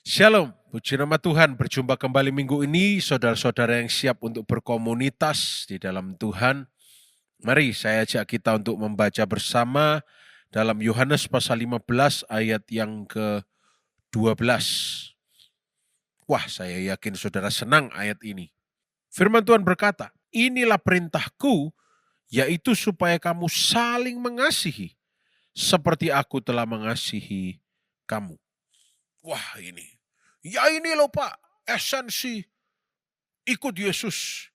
Shalom, puji nama Tuhan. Berjumpa kembali minggu ini, saudara-saudara yang siap untuk berkomunitas di dalam Tuhan. Mari saya ajak kita untuk membaca bersama dalam Yohanes pasal 15 ayat yang ke-12. Wah, saya yakin saudara senang ayat ini. Firman Tuhan berkata, inilah perintahku, yaitu supaya kamu saling mengasihi, seperti aku telah mengasihi kamu. Wah, ini loh Pak, esensi ikut Yesus,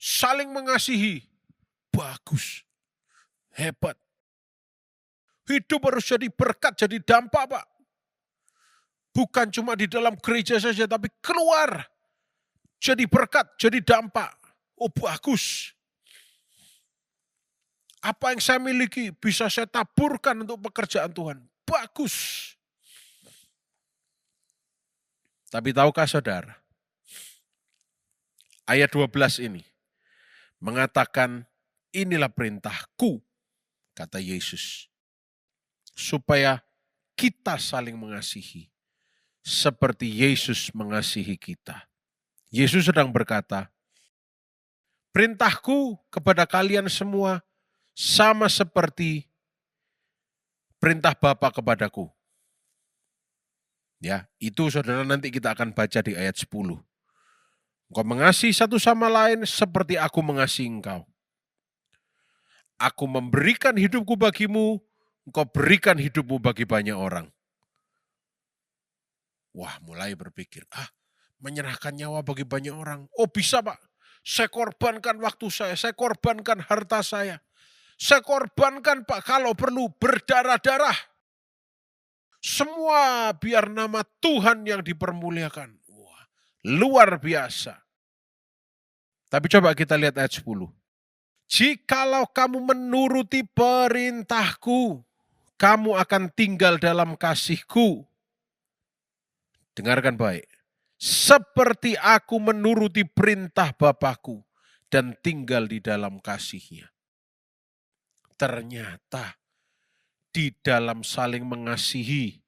saling mengasihi, bagus, hebat. Hidup harus jadi berkat, jadi dampak Pak. Bukan cuma di dalam gereja saja, tapi keluar. Jadi berkat, jadi dampak. Oh bagus. Apa yang saya miliki bisa saya taburkan untuk pekerjaan Tuhan. Bagus. Tapi tahukah saudara, ayat 12 ini mengatakan, inilah perintahku, kata Yesus, supaya kita saling mengasihi, seperti Yesus mengasihi kita. Yesus sedang berkata, perintahku kepada kalian semua sama seperti perintah Bapa kepadaku. Ya, itu saudara nanti kita akan baca di ayat 10. Engkau mengasihi satu sama lain seperti aku mengasihi engkau. Aku memberikan hidupku bagimu, engkau berikan hidupmu bagi banyak orang. Wah, mulai berpikir, menyerahkan nyawa bagi banyak orang. Oh bisa Pak, saya korbankan waktu saya korbankan harta saya korbankan Pak kalau perlu berdarah-darah. Semua biar nama Tuhan yang dipermuliakan. Wah, luar biasa. Tapi coba kita lihat ayat 10. Jikalau kamu menuruti perintahku, kamu akan tinggal dalam kasihku. Dengarkan baik. Seperti aku menuruti perintah Bapakku dan tinggal di dalam kasihnya. Ternyata di dalam saling mengasihi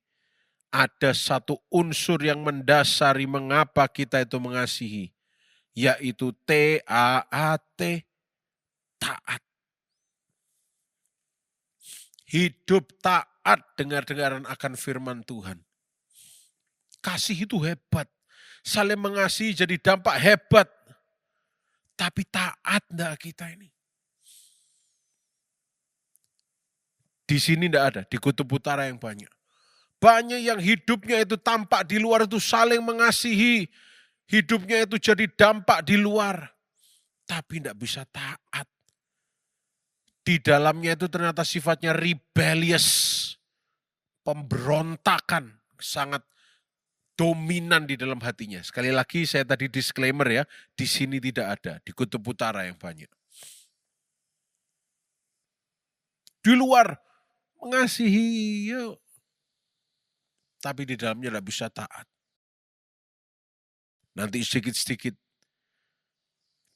ada satu unsur yang mendasari mengapa kita itu mengasihi, yaitu T-A-A-T, taat. Hidup taat dengar-dengaran akan firman Tuhan. Kasih itu hebat. Saling mengasihi jadi dampak hebat. Tapi taat enggak kita ini? Di sini enggak ada, di kutub utara yang banyak. Banyak yang hidupnya itu tampak di luar itu saling mengasihi. Hidupnya itu jadi dampak di luar. Tapi enggak bisa taat. Di dalamnya itu ternyata sifatnya rebellious. Pemberontakan. Sangat dominan di dalam hatinya. Sekali lagi saya tadi disclaimer ya. Di sini tidak ada. Di kutub utara yang banyak. Di luar mengasihi, yuk. Tapi di dalamnya tidak bisa taat. Nanti sedikit-sedikit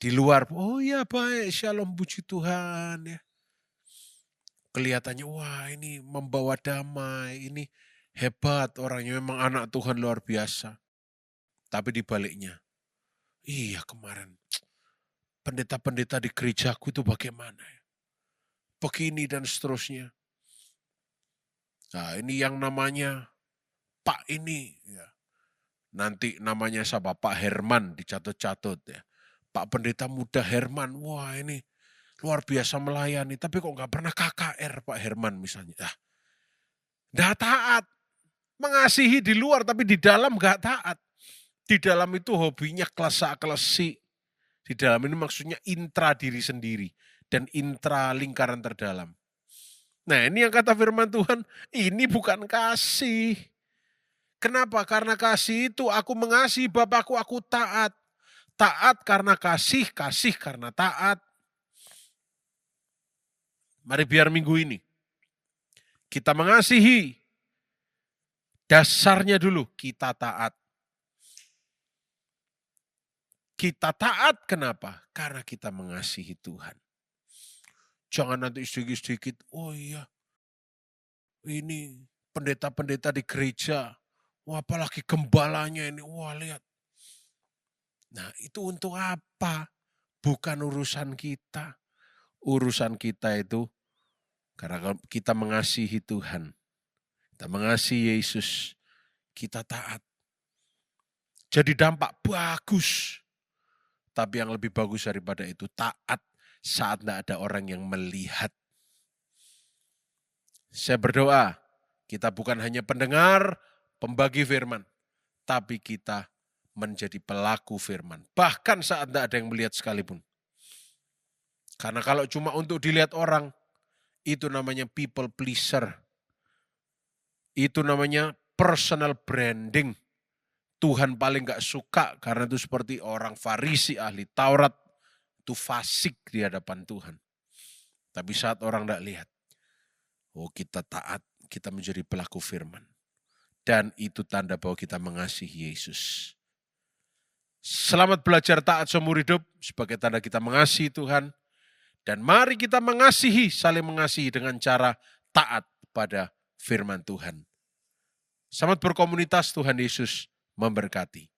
di luar, oh ya baik, shalom puji Tuhan ya. Kelihatannya wah ini membawa damai, ini hebat orangnya, memang anak Tuhan luar biasa. Tapi di baliknya, iya kemarin pendeta-pendeta di gerejaku itu bagaimana ya? Begini dan seterusnya. Nah ini yang namanya Pak ini, ya. Nanti namanya siapa? Pak Herman dicatat-catat ya. Pak Pendeta Muda Herman, wah ini luar biasa melayani. Tapi kok nggak pernah KKR Pak Herman misalnya. Nggak taat. Mengasihi di luar tapi di dalam nggak taat. Di dalam itu hobinya klasa-klasi. Di dalam ini maksudnya intra diri sendiri. Dan intra lingkaran terdalam. Nah ini yang kata firman Tuhan, ini bukan kasih. Kenapa? Karena kasih itu aku mengasihi Bapakku, aku taat. Taat karena kasih, kasih karena taat. Mari biar minggu ini kita mengasihi. Dasarnya dulu kita taat. Kita taat kenapa? Karena kita mengasihi Tuhan. Jangan nanti sedikit-sedikit, oh iya, ini pendeta-pendeta di gereja, Wah, apalagi gembalanya ini, wah lihat. Nah itu untuk apa? Bukan urusan kita. Urusan kita itu karena kita mengasihi Tuhan. Kita mengasihi Yesus. Kita taat. Jadi dampak bagus. Tapi yang lebih bagus daripada itu, taat saat tidak ada orang yang melihat. Saya berdoa, kita bukan hanya pendengar, pembagi firman, tapi kita menjadi pelaku firman. Bahkan saat tidak ada yang melihat sekalipun. Karena kalau cuma untuk dilihat orang, itu namanya people pleaser. Itu namanya personal branding. Tuhan paling gak suka karena itu seperti orang Farisi, ahli Taurat. Itu fasik di hadapan Tuhan. Tapi saat orang tidak lihat, oh kita taat, kita menjadi pelaku firman. Dan itu tanda bahwa kita mengasihi Yesus. Selamat belajar taat seumur hidup sebagai tanda kita mengasihi Tuhan. Dan mari kita mengasihi, saling mengasihi dengan cara taat pada firman Tuhan. Selamat berkomunitas, Tuhan Yesus memberkati.